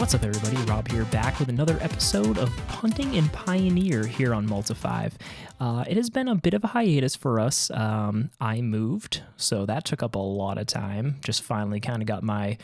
What's up, everybody? Rob here, back with another episode of Punting and Pioneer here on Multi5. It has been a bit of a hiatus for us. I moved, so that took up a lot of time. Just finally kind of got my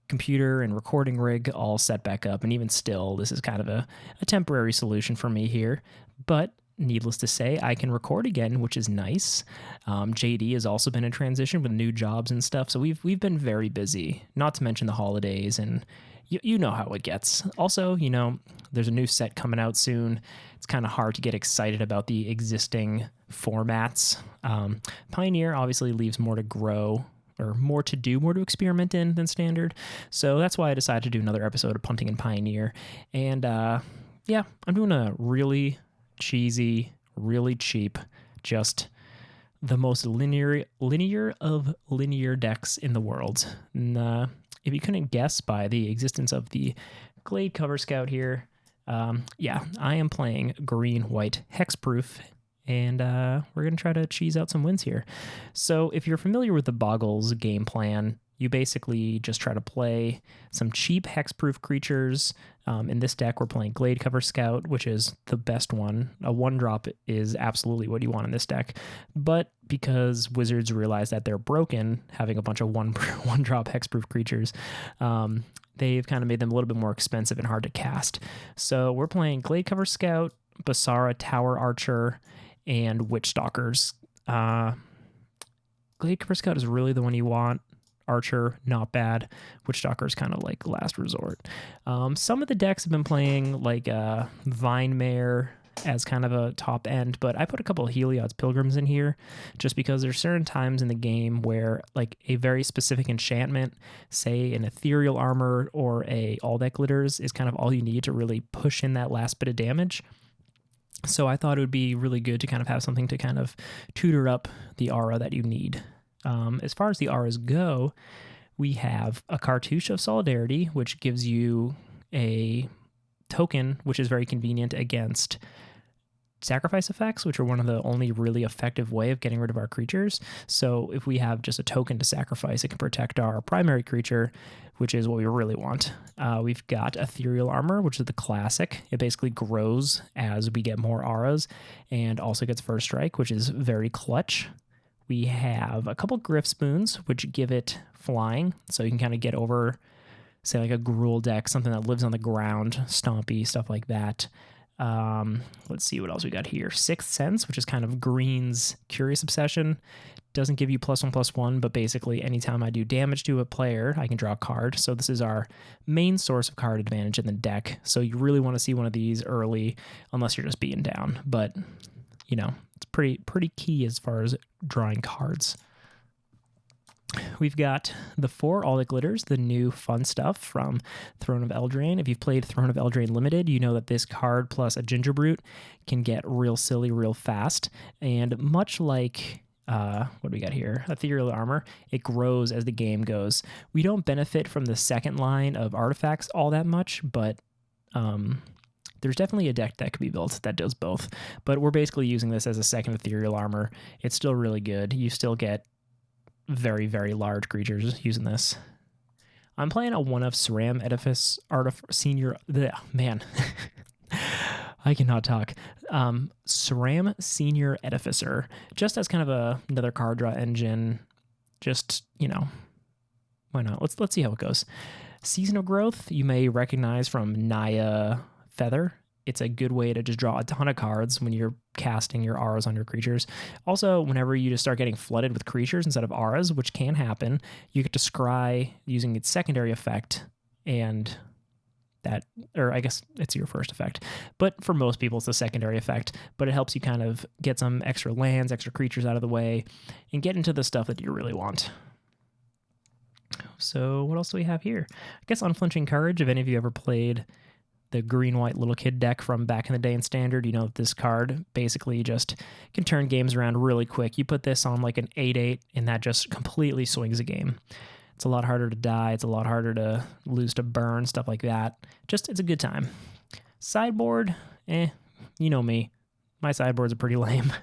computer and recording rig all set back up, and even still, this is kind of a temporary solution for me here. But needless to say, I can record again, which is nice. JD has also been in transition with new jobs and stuff, so we've been very busy, not to mention the holidays, and you know how it gets. Also, there's a new set coming out soon. It's kind of hard to get excited about the existing formats. Pioneer obviously leaves more to grow, or more to do, more to experiment in than standard. So that's why I decided to do another episode of Punting and Pioneer. And I'm doing a really cheesy, really cheap, just the most linear of linear decks in the world. And if you couldn't guess by the existence of the Glade Cover Scout here, I am playing green-white Hexproof, and we're going to try to cheese out some wins here. So if you're familiar with the Bogles game plan, you basically just try to play some cheap hexproof creatures. In this deck, we're playing Glade Cover Scout, which is the best one. A 1-drop is absolutely what you want in this deck. But because Wizards realize that they're broken, having a bunch of 1-drop hexproof creatures, they've kind of made them a little bit more expensive and hard to cast. So we're playing Glade Cover Scout, Basara Tower Archer, and Witch Stalkers. Glade Cover Scout is really the one you want. Archer, not bad. Witchstalker is kind of like last resort. Some of the decks have been playing like Vine Mare as kind of a top end, but I put a couple of Heliod's Pilgrims in here just because there's certain times in the game where like a very specific enchantment, say an Ethereal Armor or a All That Glitters, is kind of all you need to really push in that last bit of damage. So I thought it would be really good to kind of have something to kind of tutor up the aura that you need. As far as the auras go, we have a Cartouche of Solidarity, which gives you a token, which is very convenient against sacrifice effects, which are one of the only really effective way of getting rid of our creatures. So if we have just a token to sacrifice, it can protect our primary creature, which is what we really want. We've got Ethereal Armor, which is the classic. It basically grows as we get more auras, and also gets First Strike, which is very clutch. We have a couple Griff Spoons, which give it flying, so you can kind of get over, say, like a Gruul deck, something that lives on the ground, stompy, stuff like that. Let's see what else we got here. Sixth Sense, which is kind of Green's Curious Obsession. Doesn't give you +1/+1, but basically anytime I do damage to a player, I can draw a card. So this is our main source of card advantage in the deck. So you really want to see one of these early, unless you're just being down. But it's pretty key as far as drawing cards. We've got the 4 All That Glitters, the new fun stuff from Throne of Eldraine. If you've played Throne of Eldraine Limited, you know that this card plus a Ginger Brute can get real silly real fast. And much like, what do we got here? Ethereal Armor, it grows as the game goes. We don't benefit from the second line of artifacts all that much, but there's definitely a deck that could be built that does both, but we're basically using this as a second Ethereal Armor. It's still really good. You still get very, very large creatures using this. I'm playing a 1 of Ceram Edifice Senior... Man, I cannot talk. Ceram Senior Edificer, just as kind of another card draw engine. Just, why not? Let's see how it goes. Season of Growth, you may recognize from Naya Feather. It's a good way to just draw a ton of cards when you're casting your auras on your creatures. Also, whenever you just start getting flooded with creatures instead of auras, which can happen, you get to scry using its secondary effect, and that, or I guess it's your first effect. But for most people, it's the secondary effect, but it helps you kind of get some extra lands, extra creatures out of the way, and get into the stuff that you really want. So what else do we have here? I guess Unflinching Courage. If any of you ever played the green-white little kid deck from back in the day in Standard, you know that this card basically just can turn games around really quick. You put this on like an 8/8, and that just completely swings a game. It's a lot harder to die. It's a lot harder to lose to burn, stuff like that. Just, it's a good time. Sideboard, you know me. My sideboards are pretty lame.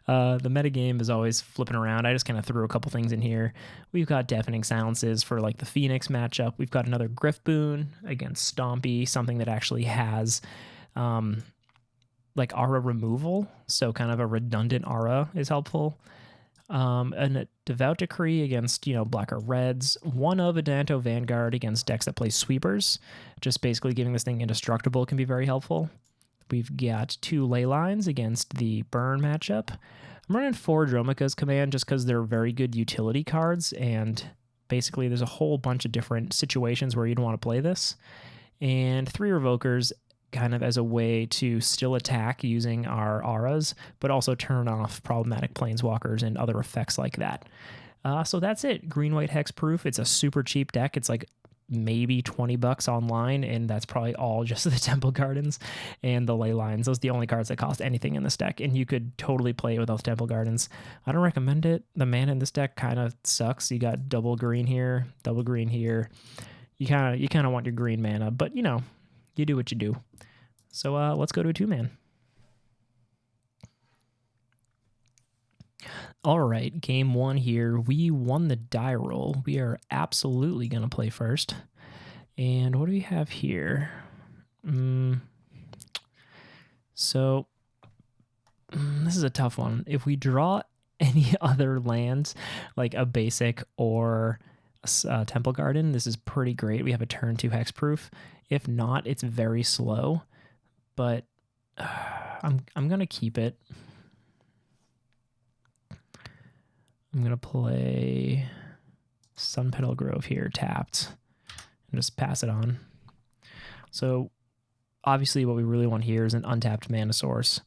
The metagame is always flipping around. I just kind of threw a couple things in here. We've got Deafening Silences for like the Phoenix matchup. We've got another Griff Boon against Stompy, something that actually has like aura removal. So kind of a redundant aura is helpful. And a Devout Decree against, black or reds. One of Adanto Vanguard against decks that play sweepers. Just basically giving this thing indestructible can be very helpful. We've got 2 Ley Lines against the burn matchup. I'm running 4 Dromica's Command just because they're very good utility cards, and basically there's a whole bunch of different situations where you'd want to play this. And 3 Revokers kind of as a way to still attack using our auras, but also turn off problematic planeswalkers and other effects like that. So that's it. Green-white Hexproof. It's a super cheap deck. It's like maybe $20 online, and that's probably all just the Temple Gardens and the Ley Lines. Those are the only cards that cost anything in this deck, and you could totally play it without Temple Gardens. I don't recommend it. The mana in this deck kind of sucks. You got double green here, double green here. You kind of want your green mana, but you do what you do. So let's go to a 2-man. All right, game 1 here. We won the die roll. We are absolutely going to play first. And what do we have here? So this is a tough one. If we draw any other lands, like a basic or a Temple Garden, this is pretty great. We have a turn 2 Hexproof. If not, it's very slow. But I'm going to keep it. I'm going to play Sunpetal Grove here, tapped, and just pass it on. So obviously what we really want here is an untapped mana source.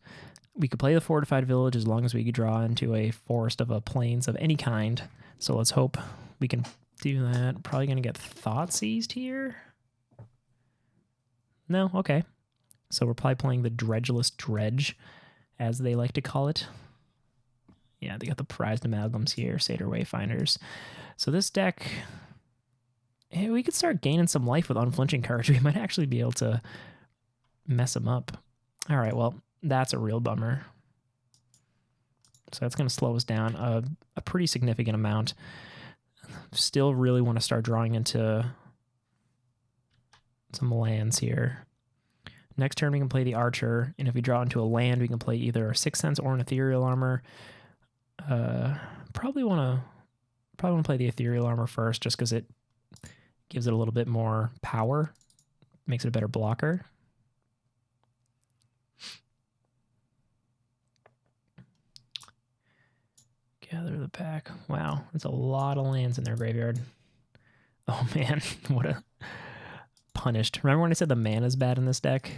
We could play the Fortified Village as long as we could draw into a forest of a plains of any kind. So let's hope we can do that. Probably going to get Thought Seized here. No? Okay. So we're probably playing the Dredgeless Dredge, as they like to call it. Yeah, they got the Prized Amalgams here, Satyr Wayfinders. So this deck, we could start gaining some life with Unflinching Courage. We might actually be able to mess them up. All right, well, that's a real bummer. So that's going to slow us down a pretty significant amount. Still really want to start drawing into some lands here. Next turn, we can play the Archer, and if we draw into a land, we can play either a Sixth Sense or an Ethereal Armor. Probably want to play the Ethereal Armor first, just because it gives it a little bit more power, makes it a better blocker. Gather the pack. Wow, there's a lot of lands in their graveyard. Oh man, what a punished. Remember when I said the mana's bad in this deck?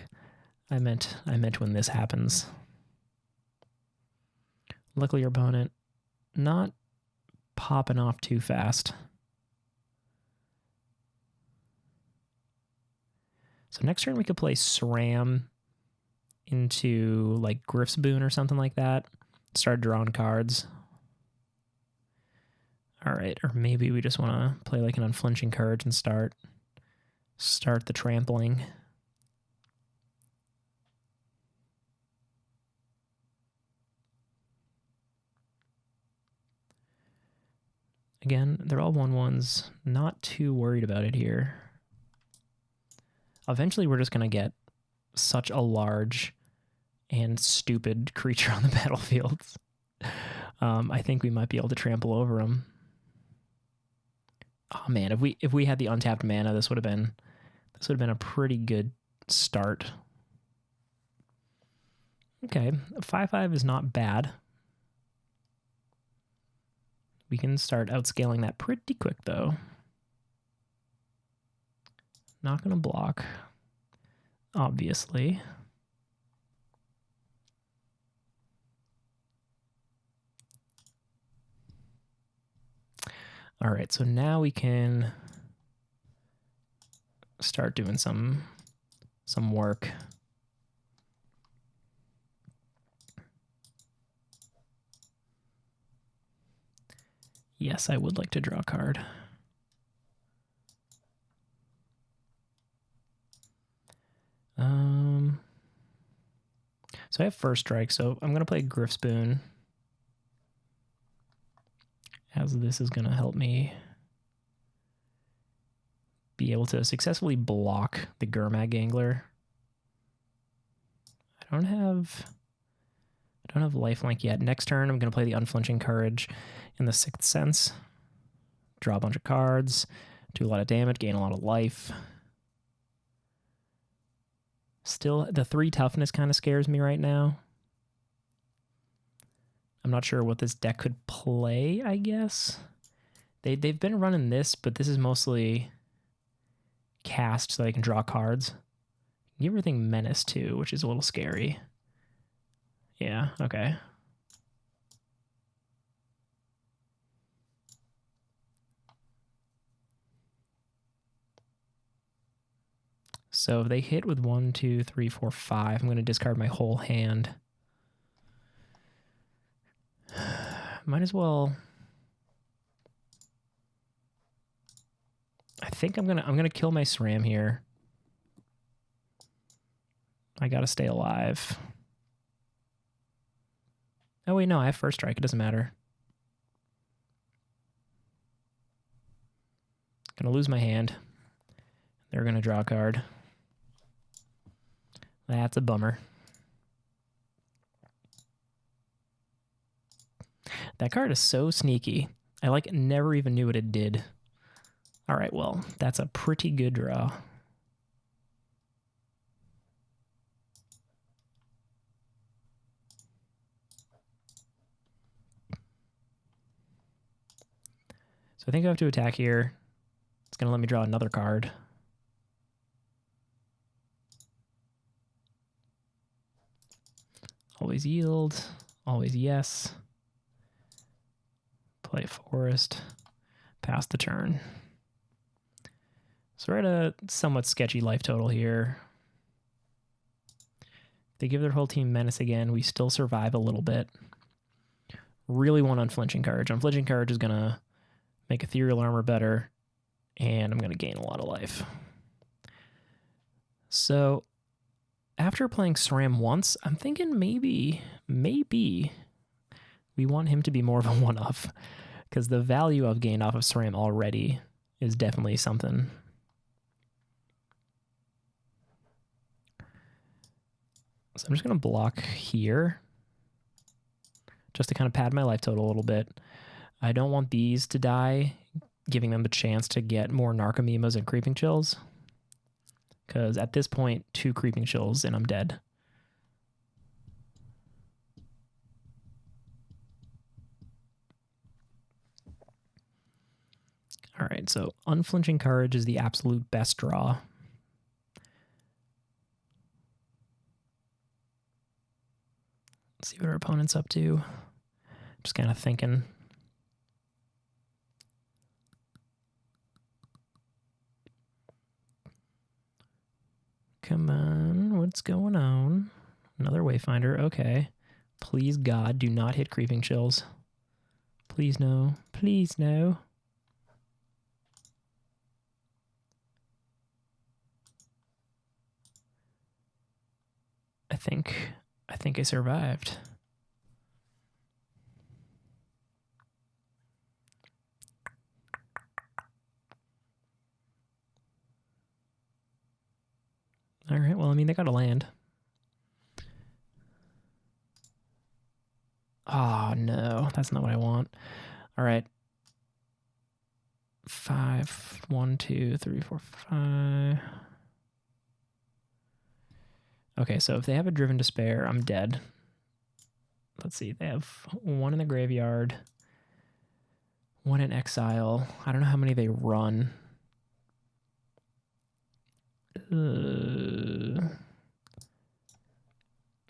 I meant when this happens. Luckily your opponent not popping off too fast. So next turn we could play SRAM into like Griff's Boon or something like that. Start drawing cards. All right, or maybe we just want to play like an Unflinching Courage and start the trampling. Again, they're all 1/1s. Not too worried about it here. Eventually, we're just going to get such a large and stupid creature on the battlefield. I think we might be able to trample over them. Oh man, if we had the untapped mana, this would have been a pretty good start. Okay, 5/5 is not bad. We can start outscaling that pretty quick though. Not gonna block, obviously. All right, so now we can start doing some work. Yes, I would like to draw a card. So I have first strike, so I'm going to play Griff's Boon. as this is going to help me be able to successfully block the Gurmag Gangler. I don't have lifelink yet. Next turn, I'm going to play the Unflinching Courage in the Sixth Sense. Draw a bunch of cards, do a lot of damage, gain a lot of life. Still, the 3 toughness kind of scares me right now. I'm not sure what this deck could play, I guess. They've been running this, but this is mostly cast so they can draw cards. Give everything Menace too, which is a little scary. Yeah, okay. So if they hit with 1, 2, 3, 4, 5, I'm going to discard my whole hand. Might as well. I think I'm gonna kill my SRAM here. I gotta stay alive. Oh wait, no, I have first strike. It doesn't matter. Gonna lose my hand. They're gonna draw a card. That's a bummer. That card is so sneaky. I like never even knew what it did. All right, well, that's a pretty good draw. So I think I have to attack here. It's going to let me draw another card. Always yield. Always yes. Play forest. Pass the turn. So we're at a somewhat sketchy life total here. They give their whole team Menace again. We still survive a little bit. Really want Unflinching Courage. Unflinching Courage is going to make Ethereal Armor better, and I'm going to gain a lot of life. So after playing SRAM once, I'm thinking maybe we want him to be more of a one-off, because the value I've gained off of SRAM already is definitely something. So I'm just going to block here just to kind of pad my life total a little bit. I don't want these to die, giving them the chance to get more Narcomoebas and Creeping Chills, because at this point, 2 Creeping Chills and I'm dead. All right, so Unflinching Courage is the absolute best draw. Let's see what our opponent's up to. Just kind of thinking. Come on, what's going on? Another Wayfinder, okay. Please, God, do not hit Creeping Chills. Please, no. Please, no. I think I survived. All right, well, I mean, they got to land. Oh, no, that's not what I want. All right. 5, 1, 2, 3, 4, 5. Okay, so if they have a Driven Despair, I'm dead. Let's see, they have 1 in the graveyard, 1 in exile. I don't know how many they run.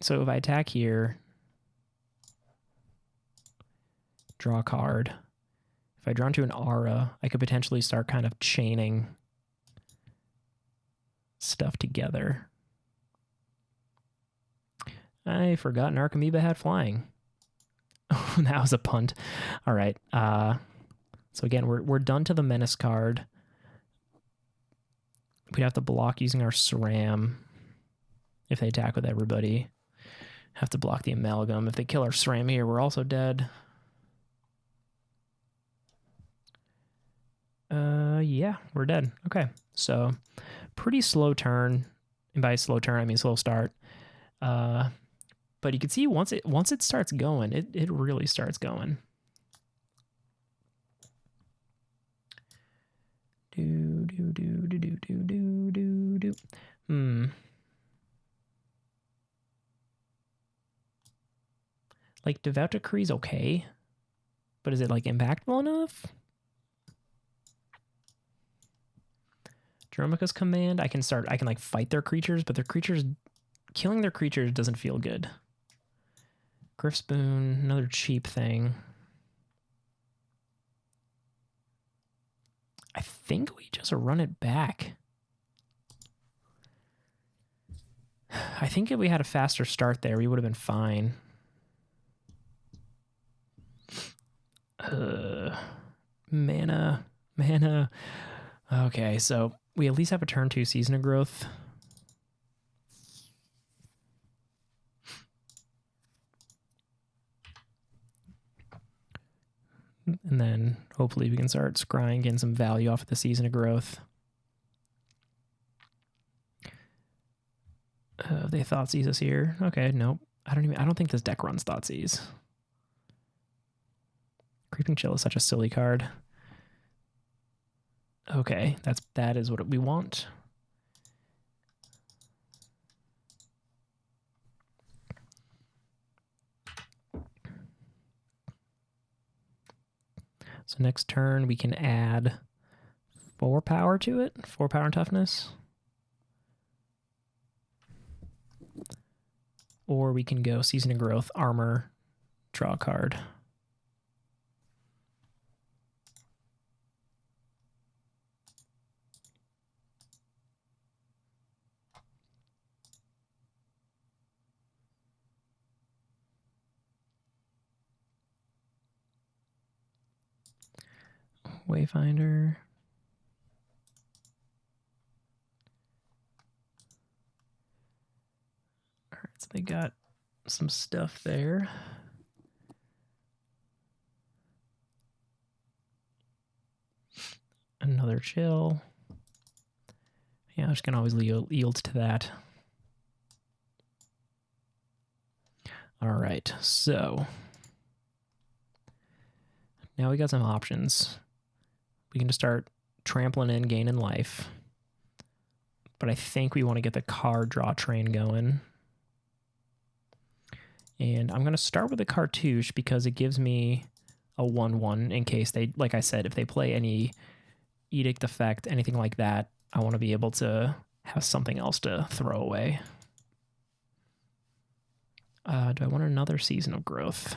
So if I attack here, draw a card. If I draw into an aura, I could potentially start kind of chaining stuff together. I forgot Narcomoeba had flying. Oh, that was a punt. All right. So again, we're done to the Menace card. We'd have to block using our SRAM if they attack with everybody. Have to block the Amalgam. If they kill our SRAM here, we're also dead. yeah, we're dead. Okay, so pretty slow turn. And by slow turn, I mean slow start. But you can see once it starts going, it really starts going. Do. Like Devout Decree's okay, but is it like impactful enough? Dromica's Command, I can like fight their creatures, but killing their creatures doesn't feel good. Griff Spoon, another cheap thing. I think we just run it back. I think if we had a faster start there, we would have been fine. Mana. Okay, so we at least have a turn 2 Season of Growth. And then hopefully we can start scrying, getting some value off of the Season of Growth. They Thoughtseize us here. Okay, nope. I don't think this deck runs Thoughtseize. Creeping Chill is such a silly card. Okay, that is what we want. So next turn we can add 4 power to it, 4 power and toughness. Or we can go Season of Growth, Armor, draw a card. Wayfinder. All right, so they got some stuff there. Another chill. Yeah, I'm just going to always yield to that. All right, so now we got some options. We can just start trampling in, gaining life. But I think we want to get the card draw train going. And I'm going to start with a Cartouche because it gives me a 1/1 in case they, like I said, if they play any Edict effect, anything like that, I want to be able to have something else to throw away. Do I want another Season of Growth?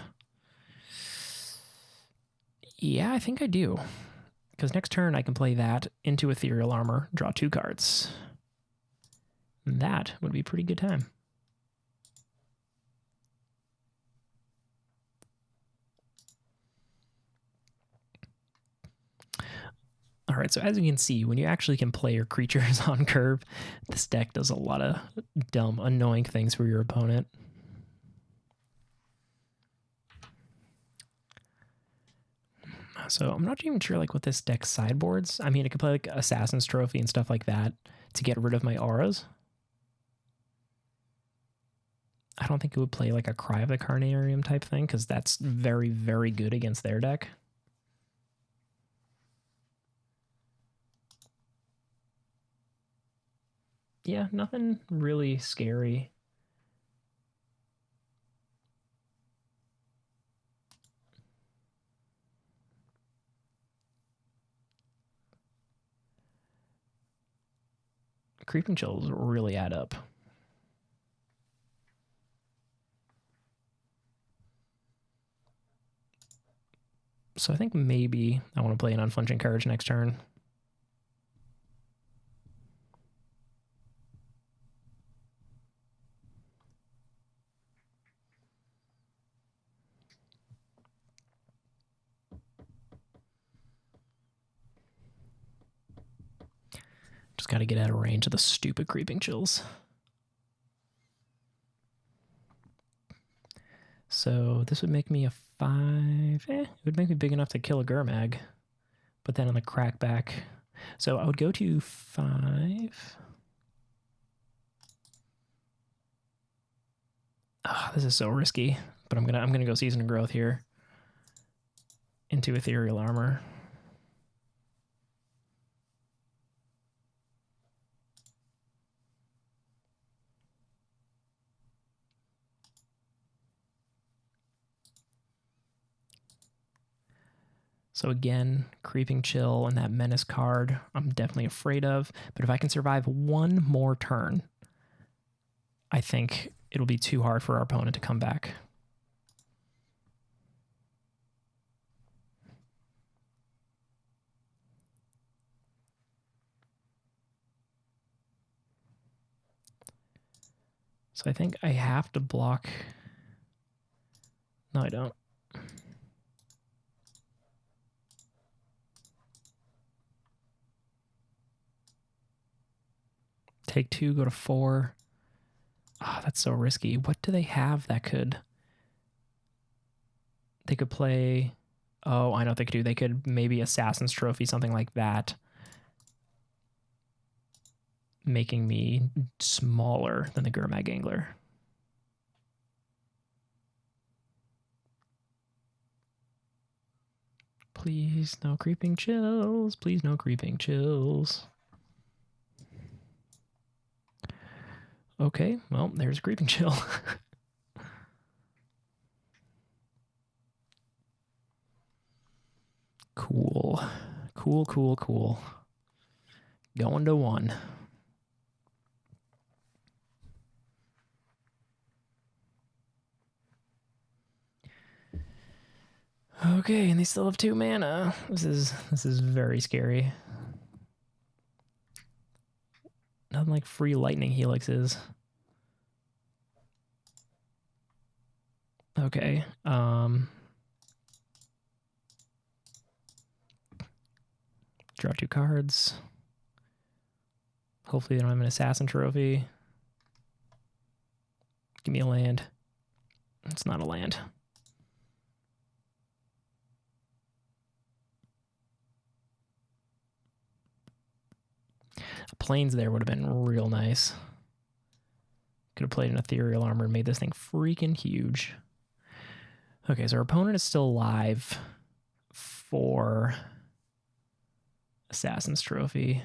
Yeah, I think I do. Because next turn I can play that into Ethereal Armor, draw 2 cards. And that would be a pretty good time. All right, so as you can see, when you actually can play your creatures on curve, this deck does a lot of dumb, annoying things for your opponent. So I'm not even sure like what this deck sideboards. I mean, it could play like Assassin's Trophy and stuff like that to get rid of my auras. I don't think it would play like a Cry of the Carnarium type thing because that's very, very good against their deck. Yeah, nothing really scary. Creeping Chills really add up. So I think maybe I want to play an Unflinching Courage next turn. Just got to get out of range of the stupid Creeping Chills. So this would make me a 5. It would make me big enough to kill a Gurmag. But then on the crackback, So I would go to 5. Oh, this is so risky, but I'm gonna go Season of Growth here into Ethereal Armor. So again, Creeping Chill and that Menace card I'm definitely afraid of, but if I can survive one more turn, I think it'll be too hard for our opponent to come back. So I think I have to block. No, I don't. Take 2, go to 4. Oh, that's so risky. What do they have that could... They could play... Oh, I know what they could do. They could maybe Assassin's Trophy, something like that. Making me smaller than the Gurmag Angler. Please, no Creeping Chills. Please, no Creeping Chills. Okay, well, there's Creeping Chill. Cool. Cool, cool, cool. Going to 1. Okay, and they still have 2 mana. This is very scary. Nothing like free lightning helixes. Okay. Draw 2 cards. Hopefully they don't have an Assassin Trophy. Give me a land. It's not a land. Plains there would have been real nice. Could have played an Ethereal Armor and made this thing freaking huge. Okay, so our opponent is still alive for Assassin's Trophy.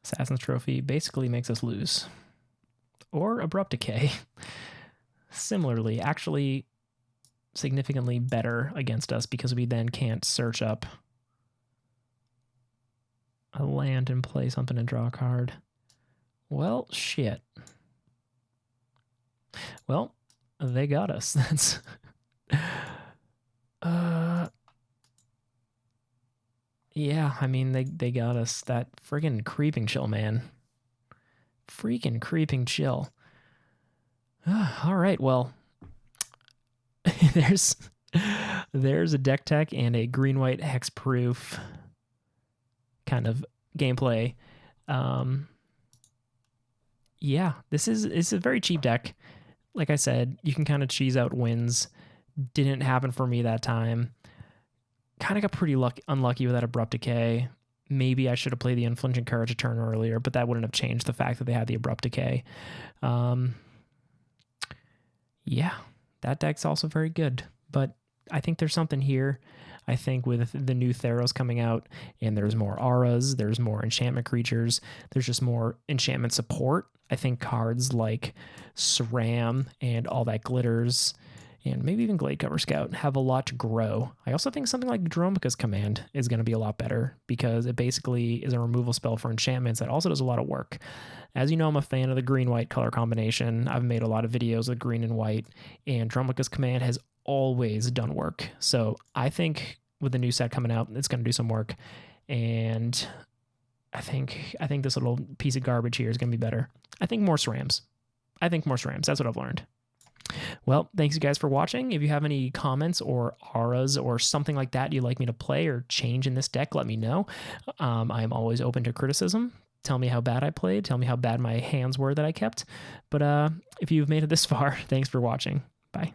Assassin's Trophy basically makes us lose. Or Abrupt Decay. Similarly, actually significantly better against us because we then can't search up a land and play something and draw a card. Well, shit. Well, they got us. That's... Yeah, I mean, they got us. That friggin' Creeping Chill, man. Freaking Creeping Chill. All right, well, there's a deck tech and a green-white hexproof kind of gameplay. Yeah, it's a very cheap deck. Like I said, you can kind of cheese out wins. Didn't happen for me that time. Kind of got pretty unlucky with that Abrupt Decay. Maybe I should have played the Unflinching Courage a turn earlier, but that wouldn't have changed the fact that they had the Abrupt Decay. Yeah, that deck's also very good, but I think there's something here. I think with the new Theros coming out and there's more auras, there's more enchantment creatures, there's just more enchantment support. I think cards like SRAM and All That Glitters and maybe even Gladecover Scout have a lot to grow. I also think something like Dromica's Command is going to be a lot better because it basically is a removal spell for enchantments that also does a lot of work. As you know, I'm a fan of the green-white color combination. I've made a lot of videos with green and white, and Dromica's Command has always done work. So I think with the new set coming out, it's going to do some work, and I think this little piece of garbage here is going to be better. I think more SRAMs. That's what I've learned. Well, thanks you guys for watching. If you have any comments or auras or something like that you'd like me to play or change in this deck, let me know. I am always open to criticism. Tell me how bad I played. Tell me how bad my hands were that I kept. But if you've made it this far, thanks for watching. Bye.